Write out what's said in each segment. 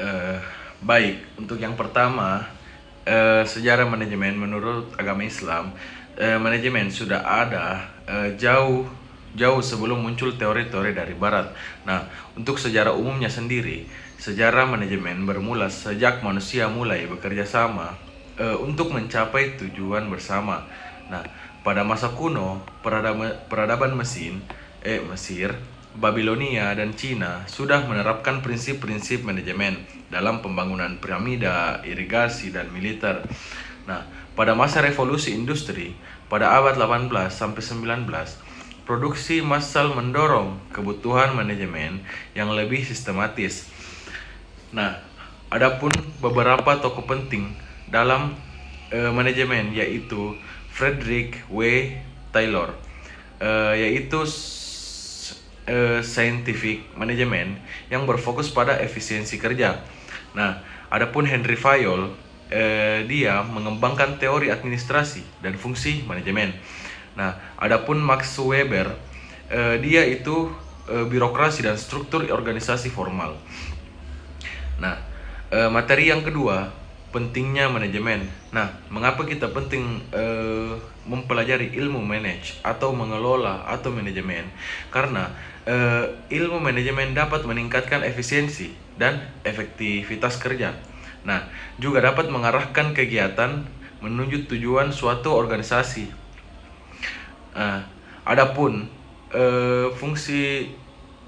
Eh, Baik, untuk yang pertama, sejarah manajemen menurut agama Islam, manajemen sudah ada jauh jauh sebelum muncul teori-teori dari Barat. Nah, untuk sejarah umumnya sendiri, sejarah manajemen bermula sejak manusia mulai bekerja sama untuk mencapai tujuan bersama. Nah, pada masa kuno, peradaban Mesir, Babilonia, dan Cina sudah menerapkan prinsip-prinsip manajemen dalam pembangunan piramida, irigasi, dan militer. Nah, pada masa revolusi industri pada abad 18 sampai 19, produksi massal mendorong kebutuhan manajemen yang lebih sistematis. Nah, adapun beberapa tokoh penting dalam manajemen yaitu Frederick W. Taylor, yaitu scientific management yang berfokus pada efisiensi kerja. Nah, adapun Henry Fayol, dia mengembangkan teori administrasi dan fungsi manajemen. Nah, adapun Max Weber, dia itu birokrasi dan struktur organisasi formal. Nah, materi yang kedua, pentingnya manajemen. Nah, mengapa kita penting mempelajari ilmu manage atau mengelola atau manajemen? Karena ilmu manajemen dapat meningkatkan efisiensi dan efektivitas kerja. Nah, juga dapat mengarahkan kegiatan menuju tujuan suatu organisasi. Adapun fungsi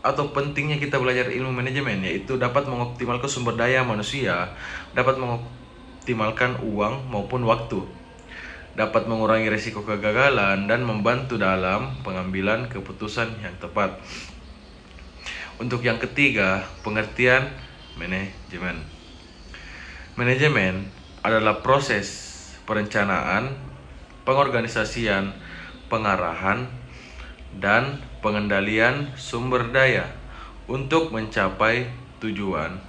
atau pentingnya kita belajar ilmu manajemen yaitu dapat mengoptimalkan sumber daya manusia, dapat mengoptimalkan uang maupun waktu, dapat mengurangi risiko kegagalan, dan membantu dalam pengambilan keputusan yang tepat. Untuk yang ketiga, pengertian manajemen. Manajemen adalah proses perencanaan, pengorganisasian, pengarahan, dan pengendalian sumber daya untuk mencapai tujuan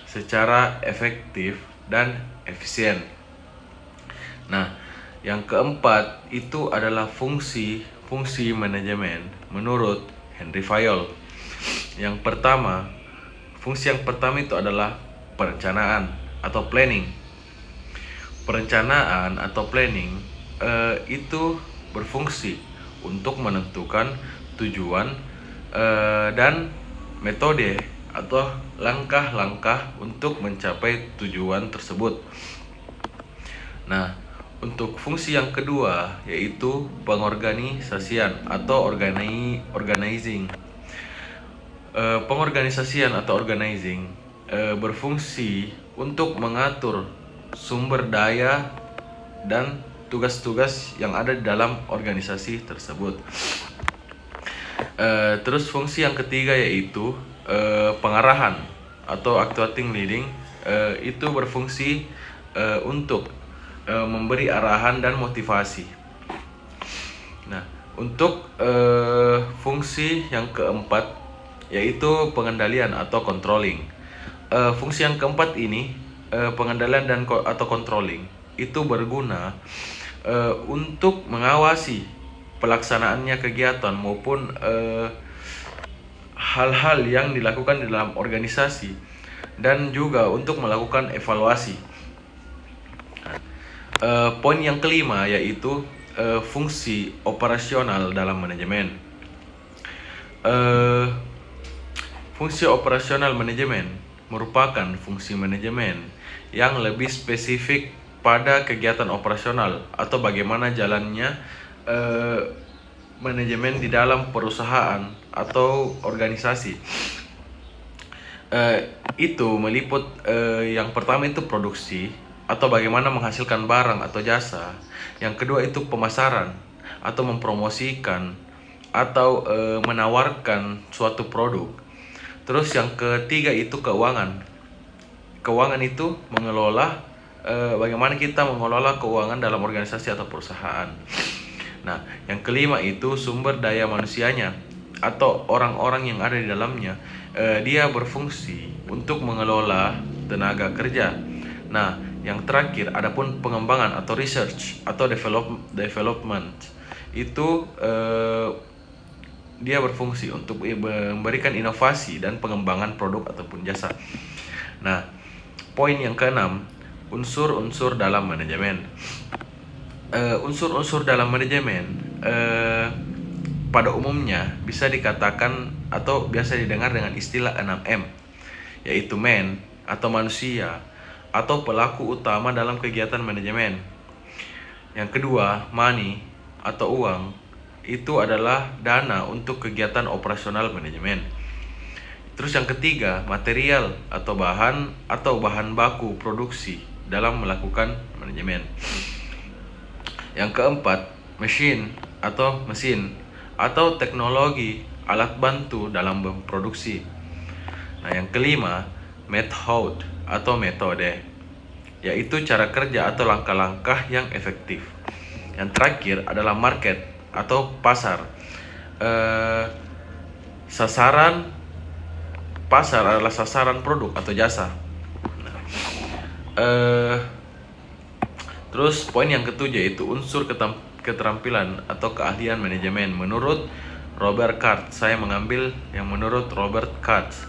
secara efektif dan efisien. Nah, yang keempat itu adalah fungsi manajemen menurut Henry Fayol. Fungsi yang pertama itu adalah perencanaan atau planning. Perencanaan atau planning itu berfungsi untuk menentukan tujuan dan metode atau langkah-langkah untuk mencapai tujuan tersebut. Nah, untuk fungsi yang kedua yaitu pengorganisasian atau organizing. Pengorganisasian atau organizing berfungsi untuk mengatur sumber daya dan tugas-tugas yang ada di dalam organisasi tersebut. Terus fungsi yang ketiga yaitu pengarahan atau actuating leading, itu berfungsi untuk memberi arahan dan motivasi. Nah, untuk fungsi yang keempat yaitu pengendalian atau controlling. Fungsi yang keempat ini, pengendalian dan atau controlling, itu berguna untuk mengawasi pelaksanaannya kegiatan maupun hal-hal yang dilakukan di dalam organisasi, dan juga untuk melakukan evaluasi. Poin yang kelima yaitu fungsi operasional dalam manajemen. Fungsi operasional manajemen merupakan fungsi manajemen yang lebih spesifik pada kegiatan operasional atau bagaimana jalannya manajemen di dalam perusahaan atau organisasi. Itu meliput yang pertama itu produksi atau bagaimana menghasilkan barang atau jasa. Yang kedua itu pemasaran atau mempromosikan atau menawarkan suatu produk. Terus yang ketiga itu keuangan. Keuangan itu mengelola bagaimana kita mengelola keuangan dalam organisasi atau perusahaan. Nah, yang kelima itu sumber daya manusianya atau orang-orang yang ada di dalamnya. Dia berfungsi untuk mengelola tenaga kerja. Nah, yang terakhir adapun pengembangan atau research atau development itu dia berfungsi untuk memberikan inovasi dan pengembangan produk ataupun jasa. Nah, poin yang keenam, unsur-unsur dalam manajemen. Unsur-unsur dalam manajemen pada umumnya bisa dikatakan atau biasa didengar dengan istilah 6M, yaitu man atau manusia atau pelaku utama dalam kegiatan manajemen. Yang kedua, money atau uang, itu adalah dana untuk kegiatan operasional manajemen. Terus yang ketiga, material atau bahan baku produksi dalam melakukan manajemen. Yang keempat, mesin atau teknologi alat bantu dalam memproduksi. Nah, yang kelima, method atau metode, yaitu cara kerja atau langkah-langkah yang efektif. Yang terakhir adalah market atau pasar. Pasar adalah sasaran produk atau jasa. Terus poin yang ketujuh yaitu unsur keterampilan atau keahlian manajemen. Menurut Robert Katz, saya mengambil yang menurut Robert Katz.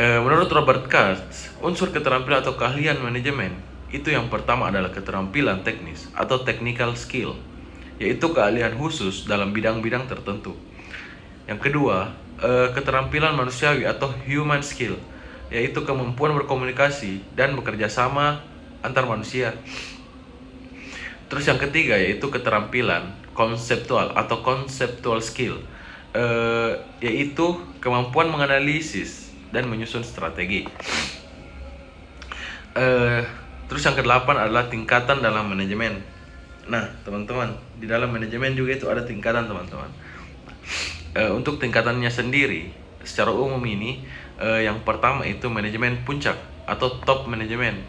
Menurut Robert Katz, unsur keterampilan atau keahlian manajemen itu yang pertama adalah keterampilan teknis atau technical skill, yaitu keahlian khusus dalam bidang-bidang tertentu. Yang kedua, keterampilan manusiawi atau human skill, yaitu kemampuan berkomunikasi dan bekerja sama antar manusia. Terus yang ketiga yaitu keterampilan konseptual atau conceptual skill, yaitu kemampuan menganalisis dan menyusun strategi. Terus yang kedelapan adalah tingkatan dalam manajemen. Nah, teman-teman, di dalam manajemen juga itu ada tingkatan, teman-teman. Untuk tingkatannya sendiri, secara umum ini, yang pertama itu manajemen puncak atau top manajemen.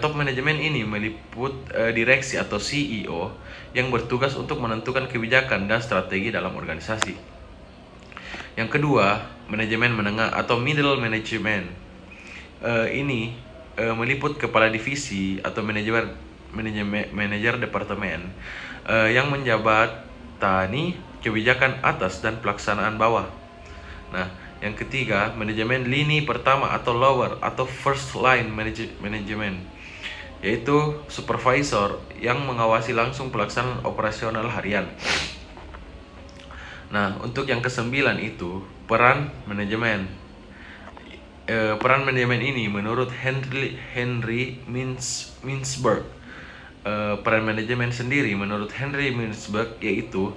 Top manajemen ini meliput direksi atau CEO yang bertugas untuk menentukan kebijakan dan strategi dalam organisasi. Yang kedua, manajemen menengah atau middle management. Ini meliput kepala divisi atau manajer departemen yang menjabatani kebijakan atas dan pelaksanaan bawah. Nah, yang ketiga, manajemen lini pertama atau lower atau first line management, yaitu supervisor yang mengawasi langsung pelaksanaan operasional harian. Nah, untuk yang kesembilan itu peran manajemen. Peran manajemen ini menurut Henry Mintzberg. Peran manajemen sendiri menurut Henry Mintzberg yaitu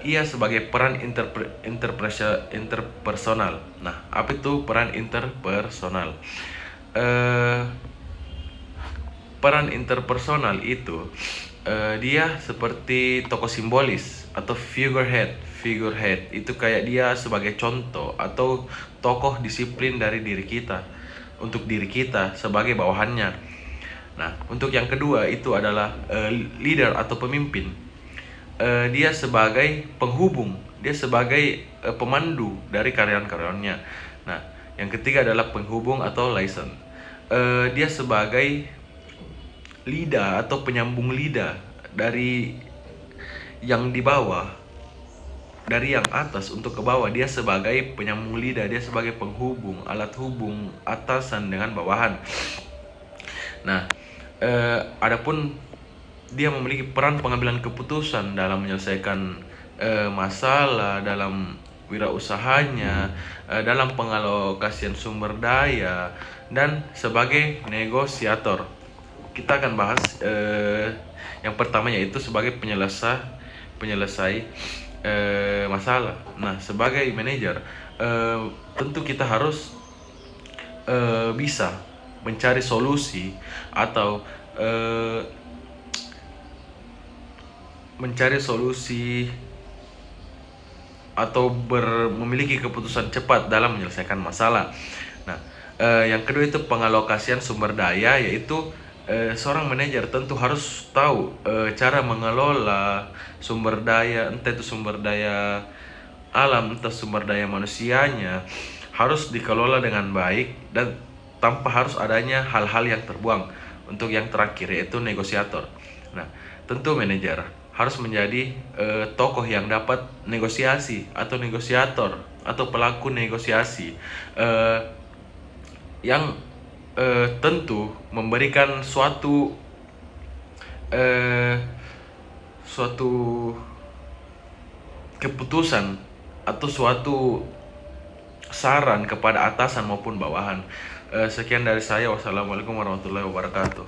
ia sebagai peran interpersonal. Nah, apa itu peran interpersonal? Peran interpersonal itu dia seperti tokoh simbolis atau figurehead itu kayak dia sebagai contoh atau tokoh disiplin dari diri kita untuk diri kita sebagai bawahannya. Nah, untuk yang kedua itu adalah leader atau pemimpin. Dia sebagai penghubung, dia sebagai pemandu dari karyawan-karyawannya. Nah, yang ketiga adalah penghubung atau liaison. Dia sebagai lidah atau penyambung lidah dari yang di bawah, dari yang atas untuk ke bawah. Dia sebagai penyambung lidah, dia sebagai penghubung, alat hubung atasan dengan bawahan. Nah, adapun dia memiliki peran pengambilan keputusan dalam menyelesaikan masalah dalam wirausahanya, dalam pengalokasian sumber daya, dan sebagai negosiator. Kita akan bahas yang pertama yaitu sebagai penyelesai masalah. Nah, sebagai manajer tentu kita harus bisa mencari solusi atau memiliki keputusan cepat dalam menyelesaikan masalah. Nah, yang kedua itu pengalokasian sumber daya, yaitu seorang manajer tentu harus tahu cara mengelola sumber daya, entah itu sumber daya alam, entah sumber daya manusianya, harus dikelola dengan baik dan tanpa harus adanya hal-hal yang terbuang. Untuk yang terakhir yaitu negosiator. Nah, tentu manajer harus menjadi tokoh yang dapat negosiasi atau negosiator atau pelaku negosiasi yang tentu memberikan eh, suatu keputusan atau suatu saran kepada atasan maupun bawahan. Sekian dari saya. Wassalamualaikum warahmatullahi wabarakatuh.